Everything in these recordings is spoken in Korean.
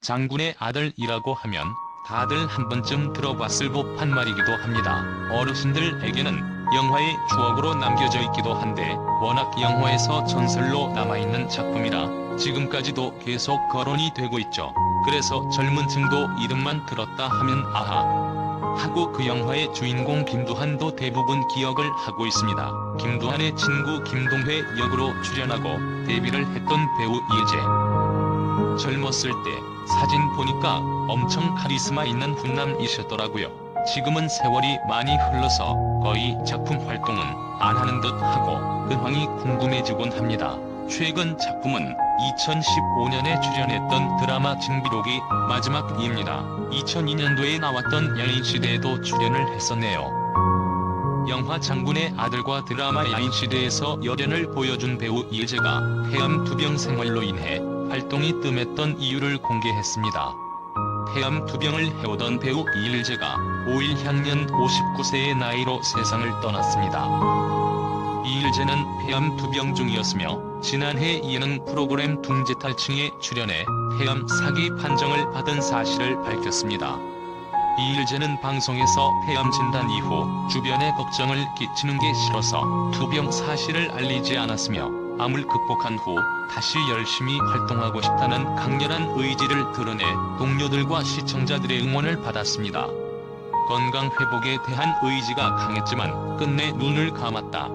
장군의 아들이라고 하면 다들 한 번쯤 들어봤을 법한 말이기도 합니다. 어르신들에게는 영화의 추억으로 남겨져 있기도 한데 워낙 영화에서 전설로 남아있는 작품이라 지금까지도 계속 거론이 되고 있죠. 그래서 젊은 층도 이름만 들었다 하면 아하 하고 그 영화의 주인공 김두한도 대부분 기억을 하고 있습니다. 김두한의 친구 김동회 역으로 출연하고 데뷔를 했던 배우 이일재. 젊었을 때 사진 보니까 엄청 카리스마 있는 훈남이셨더라고요. 지금은 세월이 많이 흘러서 거의 작품 활동은 안 하는 듯 하고 근황이 궁금해지곤 합니다. 최근 작품은 2015년에 출연했던 드라마 징비록이 마지막입니다. 2002년도에 나왔던 여인시대에도 출연을 했었네요. 영화 장군의 아들과 드라마 여인시대에서 열연을 보여준 배우 이일재가 폐암 투병 생활로 인해 활동이 뜸했던 이유를 공개했습니다. 폐암 투병을 해오던 배우 이일재가 5일 향년 59세의 나이로 세상을 떠났습니다. 이일재는 폐암 투병 중이었으며 지난해 예능 프로그램 둥지탈층에 출연해 폐암 사기 판정을 받은 사실을 밝혔습니다. 이일재는 방송에서 폐암 진단 이후 주변에 걱정을 끼치는 게 싫어서 투병 사실을 알리지 않았으며 암을 극복한 후 다시 열심히 활동하고 싶다는 강렬한 의지를 드러내 동료들과 시청자들의 응원을 받았습니다. 건강 회복에 대한 의지가 강했지만 끝내 눈을 감았다.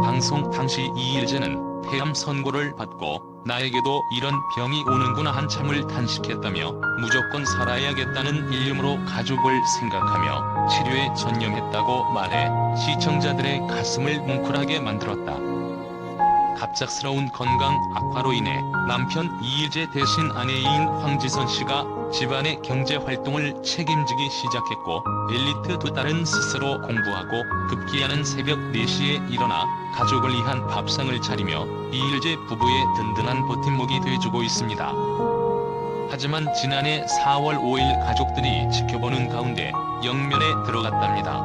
방송 당시 이일재는 폐암 선고를 받고 나에게도 이런 병이 오는구나 한참을 탄식했다며 무조건 살아야겠다는 일념으로 가족을 생각하며 치료에 전념했다고 말해 시청자들의 가슴을 뭉클하게 만들었다. 갑작스러운 건강 악화로 인해 남편 이일재 대신 아내인 황지선 씨가 집안의 경제 활동을 책임지기 시작했고 엘리트 두 딸은 스스로 공부하고 급기야는 새벽 4시에 일어나 가족을 위한 밥상을 차리며 이일재 부부의 든든한 버팀목이 돼주고 있습니다. 하지만 지난해 4월 5일 가족들이 지켜보는 가운데 영면에 들어갔답니다.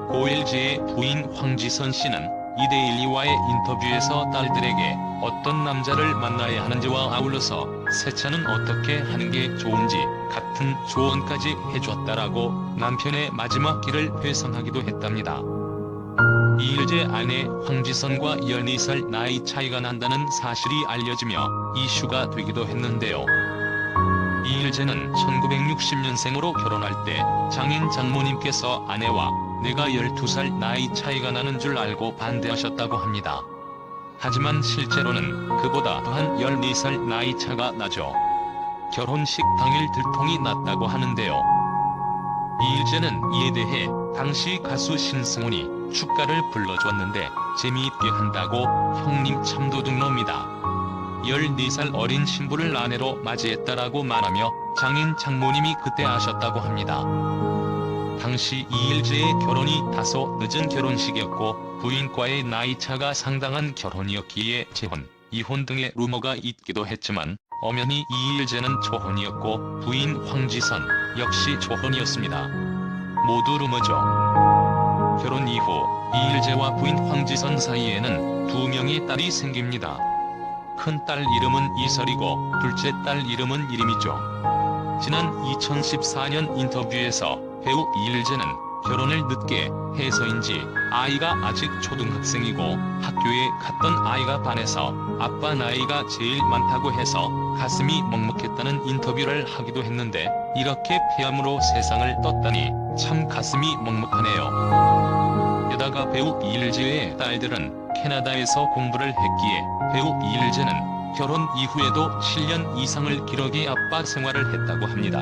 고일재의 부인 황지선 씨는 이데일리와의 인터뷰에서 딸들에게 어떤 남자를 만나야 하는지와 아울러서 세차는 어떻게 하는 게 좋은지 같은 조언까지 해줬다라고 남편의 마지막 길을 회상하기도 했답니다. 이일재 아내 황지선과 12살 나이 차이가 난다는 사실이 알려지며 이슈가 되기도 했는데요. 이일재는 1960년생으로 결혼할 때 장인 장모님께서 아내와 내가 12살 나이 차이가 나는 줄 알고 반대하셨다고 합니다. 하지만 실제로는 그보다 더한 14살 나이 차가 나죠. 결혼식 당일 들통이 났다고 하는데요. 이일재는 이에 대해 당시 가수 신승훈이 축가를 불러줬는데 재미있게 한다고 형님 참 도둑놈이다. 14살 어린 신부를 아내로 맞이했다라고 말하며 장인 장모님이 그때 아셨다고 합니다. 당시 이일재의 결혼이 다소 늦은 결혼식이었고 부인과의 나이차가 상당한 결혼이었기에 재혼, 이혼 등의 루머가 있기도 했지만 엄연히 이일재는 초혼이었고 부인 황지선 역시 초혼이었습니다. 모두 루머죠. 결혼 이후 이일재와 부인 황지선 사이에는 2명의 딸이 생깁니다. 큰딸 이름은 이설이고 둘째 딸 이름은 이림이죠. 지난 2014년 인터뷰에서 배우 이일재는 결혼을 늦게 해서인지 아이가 아직 초등학생이고 학교에 갔던 아이가 반에서 아빠 나이가 제일 많다고 해서 가슴이 먹먹했다는 인터뷰를 하기도 했는데 이렇게 폐암으로 세상을 떴다니 참 가슴이 먹먹하네요. 게다가 배우 이일재의 딸들은 캐나다에서 공부를 했기에 배우 이일재는 결혼 이후에도 7년 이상을 기러기 아빠 생활을 했다고 합니다.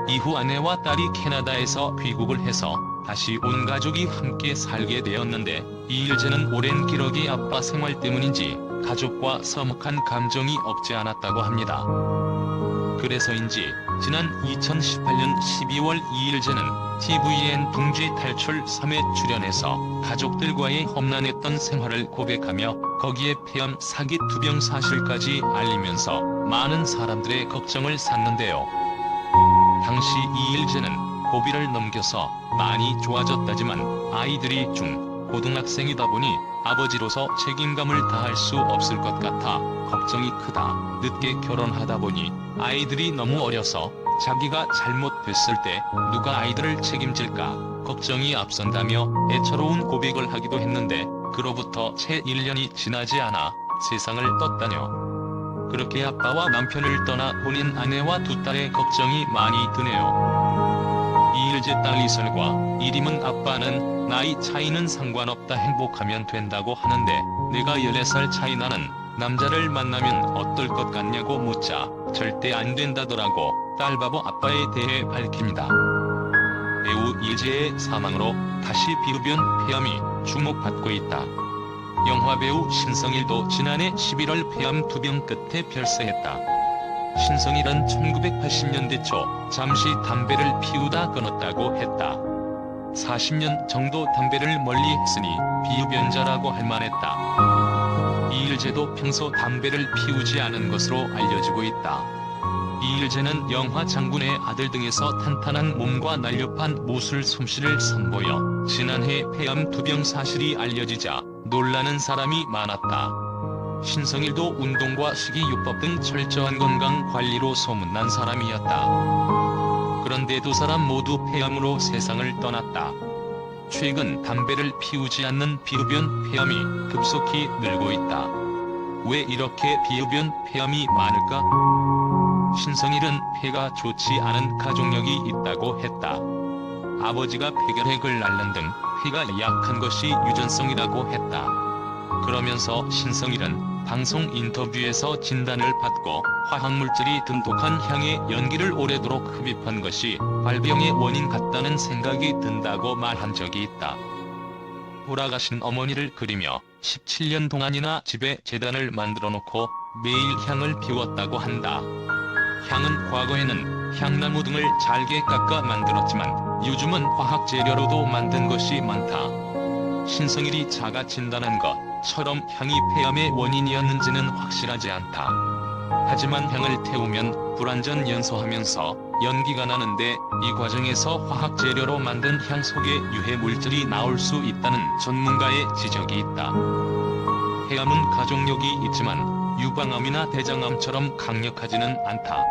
이후 아내와 딸이 캐나다에서 귀국을 해서 다시 온 가족이 함께 살게 되었는데 이일재는 오랜 기러기 아빠 생활 때문인지 가족과 서먹한 감정이 없지 않았다고 합니다. 그래서인지 지난 2018년 12월 이일재는 tvN 둥지 탈출 3회 출연해서 가족들과의 험난했던 생활을 고백하며 거기에 폐암 사기 투병 사실까지 알리면서 많은 사람들의 걱정을 샀는데요. 당시 이일재는 고비를 넘겨서 많이 좋아졌다지만 아이들이 중, 고등학생이다 보니 아버지로서 책임감을 다할 수 없을 것 같아 걱정이 크다. 늦게 결혼하다 보니 아이들이 너무 어려서 자기가 잘못됐을 때 누가 아이들을 책임질까 걱정이 앞선다며 애처로운 고백을 하기도 했는데 그로부터 채 1년이 지나지 않아 세상을 떴다뇨. 그렇게 아빠와 남편을 떠나 본인 아내와 두 딸의 걱정이 많이 드네요. 이일제 딸 이설과 이림은 아빠는 나이 차이는 상관없다 행복하면 된다고 하는데 내가 14살 차이 나는 남자를 만나면 어떨 것 같냐고 묻자 절대 안 된다더라고 딸바보 아빠에 대해 밝힙니다. 배우 이일제의 사망으로 다시 비흡연 폐암이 주목받고 있다. 영화배우 신성일도 지난해 11월 폐암 투병 끝에 별세했다. 신성일은 1980년대 초 잠시 담배를 피우다 끊었다고 했다. 40년 정도 담배를 멀리 했으니 비흡연자라고 할 만했다. 이일제도 평소 담배를 피우지 않은 것으로 알려지고 있다. 이일제는 영화 장군의 아들 등에서 탄탄한 몸과 날렵한 무술 솜씨를 선보여 지난해 폐암 투병 사실이 알려지자 놀라는 사람이 많았다. 신성일도 운동과 식이요법 등 철저한 건강 관리로 소문난 사람이었다. 그런데 두 사람 모두 폐암으로 세상을 떠났다. 최근 담배를 피우지 않는 비흡연 폐암이 급속히 늘고 있다. 왜 이렇게 비흡연 폐암이 많을까? 신성일은 폐가 좋지 않은 가족력이 있다고 했다. 아버지가 폐결핵을 앓는 등 폐가 약한 것이 유전성이라고 했다. 그러면서 신성일은 방송 인터뷰에서 진단을 받고 화학물질이 듬독한 향의 연기를 오래도록 흡입한 것이 발병의 원인 같다는 생각이 든다고 말한 적이 있다. 돌아가신 어머니를 그리며 17년 동안이나 집에 제단을 만들어 놓고 매일 향을 피웠다고 한다. 향은 과거에는 향나무 등을 잘게 깎아 만들었지만 요즘은 화학 재료로도 만든 것이 많다. 신성일이 자가 진단한 것처럼 향이 폐암의 원인이었는지는 확실하지 않다. 하지만 향을 태우면 불완전 연소하면서 연기가 나는데 이 과정에서 화학 재료로 만든 향 속에 유해 물질이 나올 수 있다는 전문가의 지적이 있다. 폐암은 가족력이 있지만 유방암이나 대장암처럼 강력하지는 않다.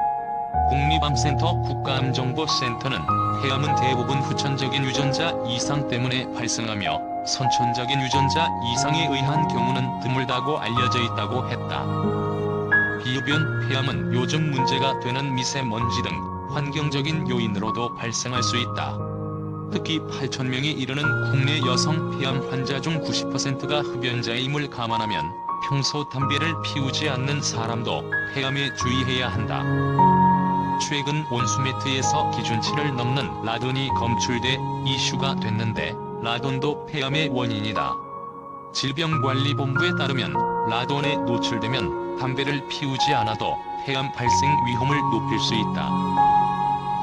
국립암센터 국가암정보센터는 폐암은 대부분 후천적인 유전자 이상 때문에 발생하며 선천적인 유전자 이상에 의한 경우는 드물다고 알려져 있다고 했다. 비흡연 폐암은 요즘 문제가 되는 미세먼지 등 환경적인 요인으로도 발생할 수 있다. 특히 8,000명에 이르는 국내 여성 폐암 환자 중 90%가 흡연자임을 감안하면 평소 담배를 피우지 않는 사람도 폐암에 주의해야 한다. 최근 온수매트에서 기준치를 넘는 라돈이 검출돼 이슈가 됐는데 라돈도 폐암의 원인이다. 질병관리본부에 따르면 라돈에 노출되면 담배를 피우지 않아도 폐암 발생 위험을 높일 수 있다.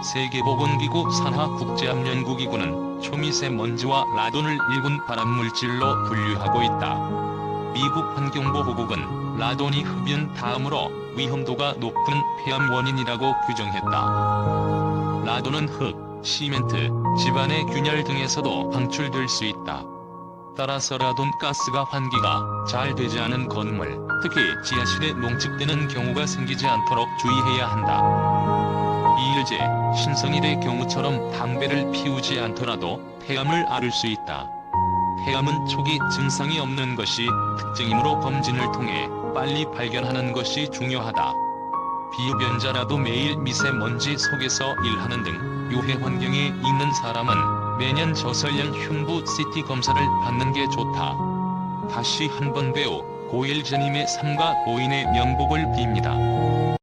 세계보건기구 산하국제암연구기구는 초미세먼지와 라돈을 일군 발암물질로 분류하고 있다. 미국 환경보호국은 라돈이 흡연 다음으로 위험도가 높은 폐암 원인이라고 규정했다. 라돈은 흙, 시멘트, 집안의 균열 등에서도 방출될 수 있다. 따라서 라돈 가스가 환기가 잘 되지 않은 건물, 특히 지하실에 농축되는 경우가 생기지 않도록 주의해야 한다. 이일제, 신성일의 경우처럼 담배를 피우지 않더라도 폐암을 앓을 수 있다. 폐암은 초기 증상이 없는 것이 특징이므로 검진을 통해 빨리 발견하는 것이 중요하다. 비흡연자라도 매일 미세먼지 속에서 일하는 등 유해 환경에 있는 사람은 매년 저설량 흉부 CT 검사를 받는 게 좋다. 다시 한번 배우 고일제님의 삶과 고인의 명복을 빕니다.